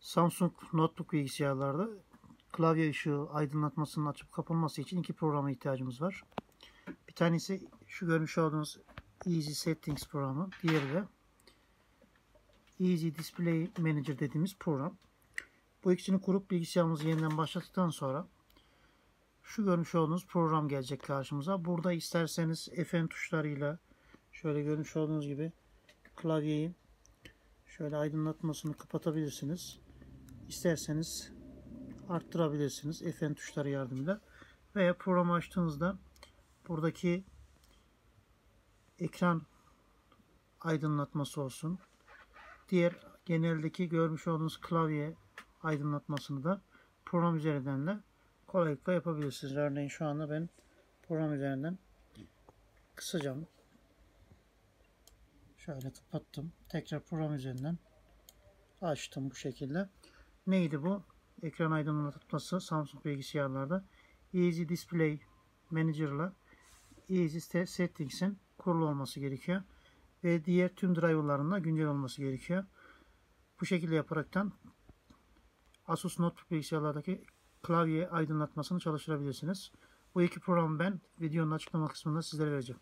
Samsung notebook bilgisayarlarda klavye ışığı aydınlatmasının açıp kapanması için iki programa ihtiyacımız var. Bir tanesi şu görmüş olduğunuz Easy Settings programı. Diğeri de Easy Display Manager dediğimiz program. Bu ikisini kurup bilgisayarımızı yeniden başlattıktan sonra şu görmüş olduğunuz program gelecek karşımıza. Burada isterseniz Fn tuşlarıyla şöyle görmüş olduğunuz gibi klavyeyi şöyle aydınlatmasını kapatabilirsiniz. İsterseniz arttırabilirsiniz Fn tuşları yardımıyla. Veya programı açtığınızda buradaki ekran aydınlatması olsun. Diğer geneldeki görmüş olduğunuz klavye aydınlatmasını da program üzerinden de kolaylıkla yapabilirsiniz. Örneğin şu anda ben program üzerinden kısacağım. Şöyle kapattım. Tekrar program üzerinden açtım bu şekilde. Neydi bu? Ekran aydınlatması Samsung bilgisayarlarda Easy Display Manager ile Easy Settings'in kurulu olması gerekiyor. Ve diğer tüm driver'ların da güncel olması gerekiyor. Bu şekilde yaparaktan Asus notebook bilgisayarlardaki klavye aydınlatmasını çalıştırabilirsiniz. Bu iki programı ben videonun açıklama kısmında sizlere vereceğim.